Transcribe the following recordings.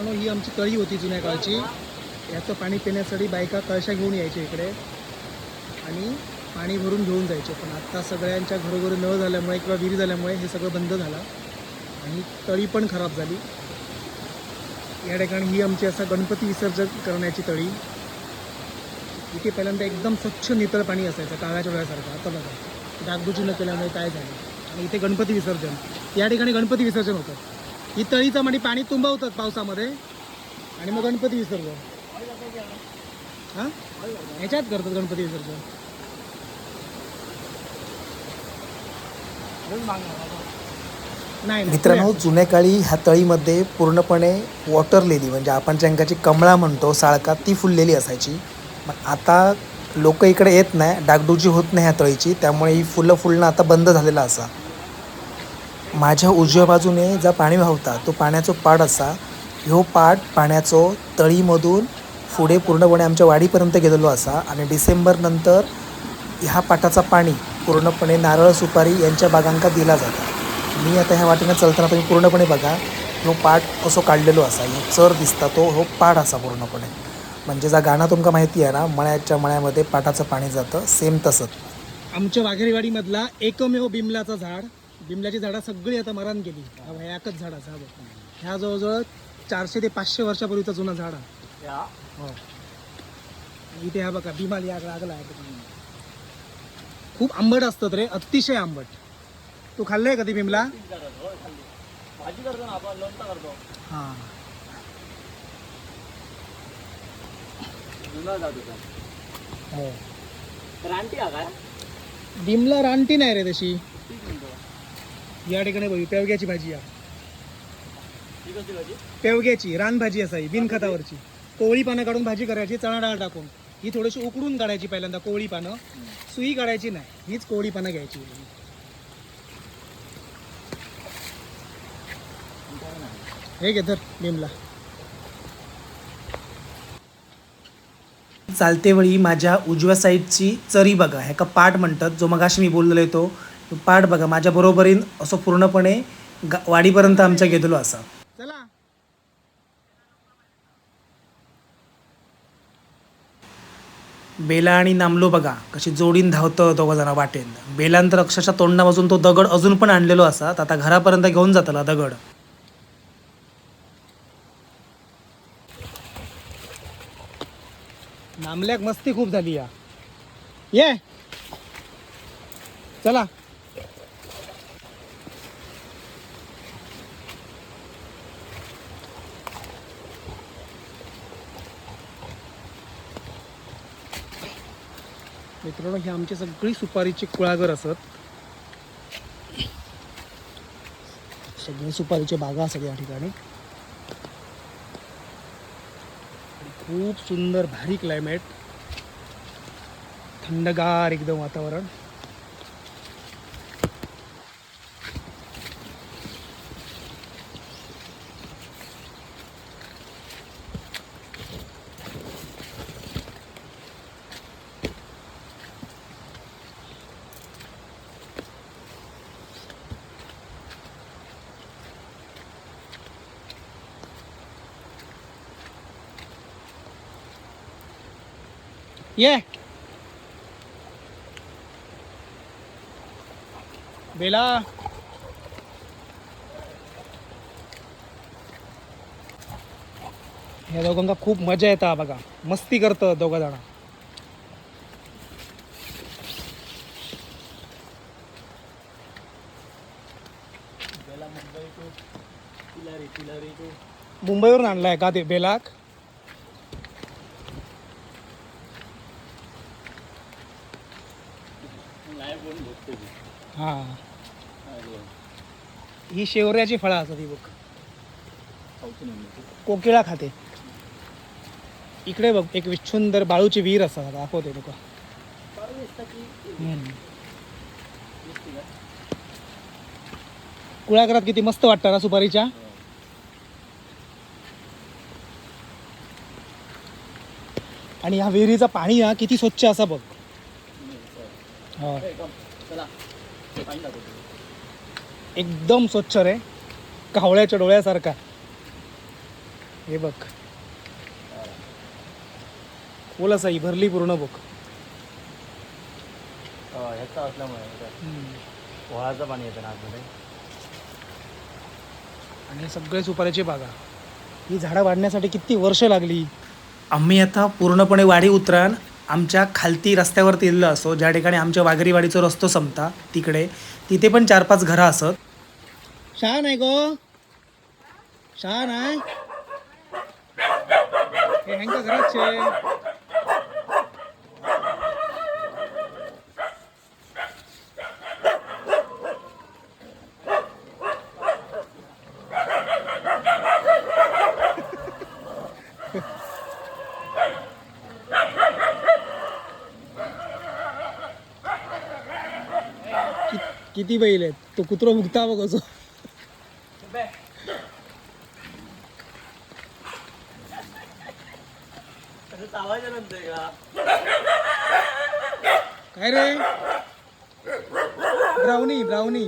मित्रांनो ही आमची तळी होती जुन्या काळची. याचं पाणी पिण्यासाठी बायका कळशा घेऊन यायचे इकडे आणि पाणी भरून घेऊन जायचे. पण आता सगळ्यांच्या घरोघरी नळ झाल्यामुळे किंवा विहीर झाल्यामुळे हे सगळं बंद झालं आणि तळी पण खराब झाली. या ठिकाणी ही आमची असा गणपती विसर्जन करण्याची तळी. इथे पहिल्यांदा एकदम स्वच्छ नितळ पाणी असायचं काळ्याच्या डोळ्यासारखं. आता बघा डागडुजी न केल्यामुळे काय झालं. आणि इथे गणपती विसर्जन, या ठिकाणी गणपती विसर्जन होतं. ही तळीचं म्हणजे पाणी तुंबवतात पावसामध्ये आणि मग गणपती विसर्जन. हां ह्याच्यात करतात गणपती विसर्जन. नाही मित्रांनो, जुन्या काळी ह्या तळीमध्ये पूर्णपणे वॉटरलेली म्हणजे आपण ज्यांकाची कमळा म्हणतो साळका ती फुललेली असायची. पण आता लोक इकडे येत नाही, डागडुजी होत नाही ह्या तळीची, त्यामुळे ही फुलं फुलणं आता बंद झालेलं असा. माझ्या उजव्या बाजूने जा पाणी वाहता तो पाण्याचो पाट असा. ह्यो पाट पाण्याचो तळीमधून पुढे पूर्णपणे आमच्या वाडीपर्यंत गेलेलो असा. आणि डिसेंबर नंतर ह्या पाटाचा पाणी पूर्णपणे नारळ सुपारी यांच्या बागांका दिला जातो. मी आता ह्या वाटेनं चलताना तुम्ही पूर्णपणे बघा, ह्यो पाट असो काढलेलो असा. ह्यो चर दिसता तो हो पाट असा पूर्णपणे. म्हणजे जा गाणं तुमका माहिती आहे ना, मळ्याच्या मळ्यामध्ये पाटाचं पाणी जातं, सेम तसंच. आमच्या वाघेरीवाडीमधला एकमेव बिमलाचं झाड. बिमलाची झाडं सगळी आता मरण गेली. ह्या एकच झाड असा ह्या जवळजवळ 400 ते 500 वर्षापूर्वीचा जुना झाड आहे. हो इथे हा बघा बिमाल या लागला आहे. खूप आंबट असतात रे, अतिशय आंबट. तू खाल्लंय कधी बिमला? हां हो. बिमला रानटी नाही रे तशी. या ठिकाणी बघ पेवग्याची भाजी आहे. पेवग्याची रानभाजी असावी बिनखतावरची. कोवळी पानं काढून भाजी करायची चणा डाळ टाकून. ही थोडीशी उकडून काढायची पहिल्यांदा कोवळी पानं. सुई काढायची नाही, हीच कोवळी पानं घ्यायची. हे घे तर बिमला. चालते वेळी माझ्या उजव्या साईडची चरी बघा, ह्याका पाट म्हणतात. जो मगाशी मी बोललेलो तो पाट बघा माझ्या बरोबरीन असं पूर्णपणे वाडीपर्यंत आमच्या गेलेलो असा. चला बेला आणि नामलो बघा कशी जोडीन धावतं दोघं जण वाटेन. बेलांतर अक्षरशः तोंडा वाजून तो दगड अजून पण आणलेलो असा. आता घरापर्यंत घेऊन जातला दगड. नामल्याक मस्ती खूप झाली या. ये चला. मित्रांनो ही आमची सगळी सुपारीची कुळागर असत. सगळे सुपारीचे बागा असतात या ठिकाणी. खूप सुंदर भारी क्लायमेट, थंडगार एकदम वातावरण. ये बेला. या दोघांना खूप मजा येता बघा, मस्ती करतं दोघं जण. मुंबईवरून आणलाय का ते बेलाक? हा ही शेवऱ्याची फळं असतात ही बघ. कोकिळा खाते. इकडे बघ एक सुंदर बाळूची विहीर असतात, दाखवते तुका. कुळागरात किती मस्त वाटतं ना सुपारीच्या. आणि ह्या विहिरीचं पाणी हा किती स्वच्छ असा बघ. हो एकदम स्वच्छ रे, कावळ्याच्या डोळ्यासारखा. हे बघ खोल असा ही भरली पूर्ण बघ. ह्याचा असल्यामुळे पोहाचं पाणी येतं ना आतमध्ये. आणि सगळे सुपाऱ्याची बागा. ही झाडं वाढण्यासाठी किती वर्ष लागली. आम्ही आता पूर्णपणे वाडी उतरान आमच्या खालती रस्त्यावरती इल्लो असो, ज्या ठिकाणी आमच्या वाघरी वाडीचो रस्तो संपता तिकडे, तिथे पण 4-5 घरं असत. शान आहे गो, शान आहे हे ह्यांका घरात शे. किती बैल आहेत. तो कुत्रो मुक्ता बघ असो. काय रे ब्राउनी ब्राउनी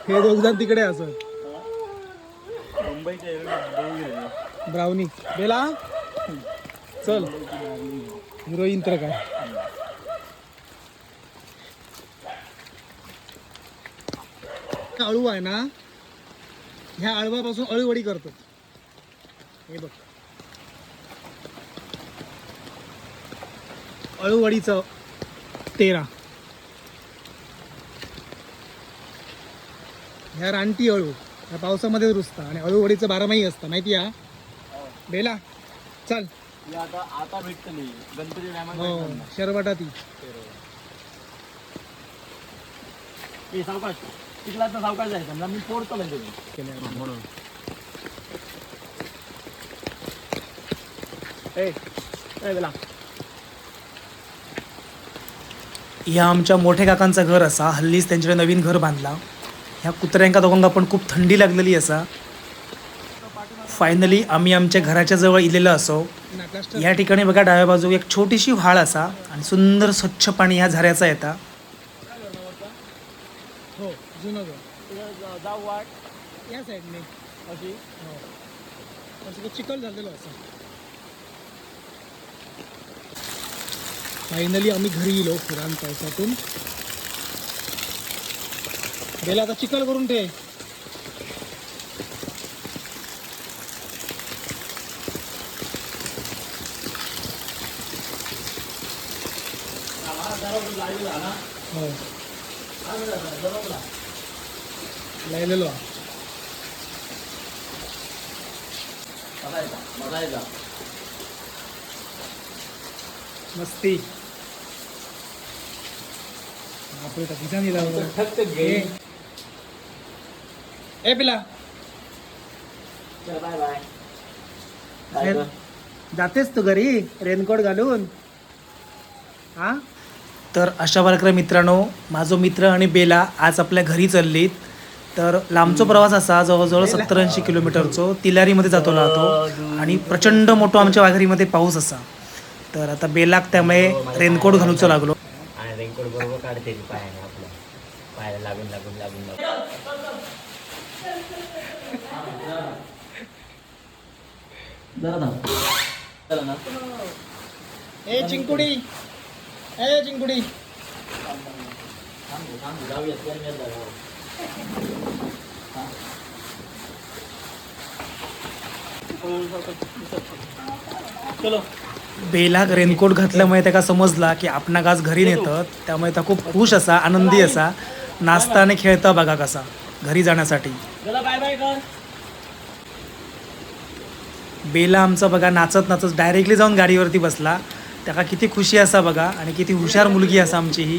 हे दोघ जण तिकडे असत. ब्राउनी बेला चल हिरोईन तर काय. अळू आहे ना, ह्या अळवापासून अळूवडी करतात. हे बघ अळूवडीचं तेरा. ह्या रानटी अळू ह्या पावसामध्ये रुजता आणि अळूवडीचं 12 असतं माहिती आहे. बेला चल. आता भेटतली गणपती हो शरबटा ती. सावकाश तिकला तर सावकाश जायचं ना, मी पोडतो म्हणून. ह्या आमच्या मोठ्या काकांचं घर असा. हल्लीच त्यांच्याकडे नवीन घर बांधला. ह्या कुत्र्यांका दोघांका पण खूप थंडी लागलेली असा. फायनली आम्ही आमच्या घराच्या जवळ इलेलो असो. या ठिकाणी बघा डाव्या बाजू एक छोटीशी व्हाळ असा आणि सुंदर स्वच्छ पाणी ह्या झऱ्याचा येता. हो जुनं घर जाऊ वाट या साईडने अशी. हो चिखल झालेलो असं. फायनली आम्ही घरी गेलो फिरान पावसातून. गेला आता चिखल करून ठे. हो लायलेलो मस्ती. बापरे किसा निघाला ए पिला बाय बाय. जातेस तू घरी रेनकोट घालून. हा तर अशा प्रकारे मित्रांनो माझो मित्र आणि बेला आज आपल्या घरी चाललीत. तर लांबचो प्रवास असा जवळजवळ 70-80 किलोमीटरचो. तिलारीमध्ये जातो राहतो आणि प्रचंड मोठो आमच्या वाघरीमध्ये पाऊस असा. तर आता बेलाक त्यामुळे रेनकोट घालूचो लागलो. आणि रेनकोट बरोबर काढते पायाने आपल्या पायाला लागून लागून लागून लागून. चला ना. ए चिंकुडी ए चिंकुडी चलो. बेलाक रेनकोट घातल्यामुळे त्याला समजला की आपणाक आज घरी नेतात. त्यामुळे त्या खूप खुश असा आनंदी असा. नाचता आणि खेळता बघा कसा घरी जाण्यासाठी. चला बाय बाय कर. बेला आमचा बघा नाचत नाचत डायरेक्टली जाऊन गाडीवरती बसला. त्याला किती खुशी असा बघा आणि किती हुशार मुलगी असा आमची ही.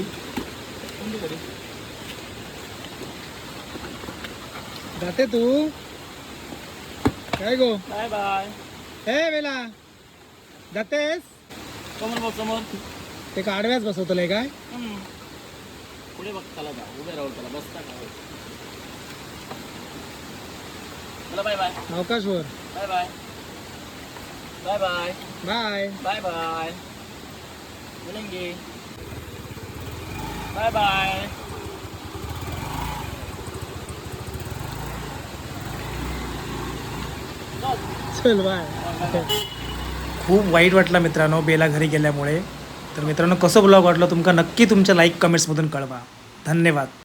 जाते तू काय गो. Bye bye. हे बेला जातेस. समोर बघ समोर. ते का आडव्याच बसवतलंय काय. पुढे बघ. चला जा उभे राहू. त्याला बसता का. चला बाय बाय. अवकाशवर bye bye. Bye bye. Bye. Bye bye. मिलेंगे. Bye bye. चल बाय. खूप वाईट वाटलं मित्रांनो बेला घरी गेल्यामुळे. तर मित्रांनो कसं ब्लॉग वाटलं तुमका नक्की तुमच्या लाईक कमेंट्समधून कळवा. धन्यवाद.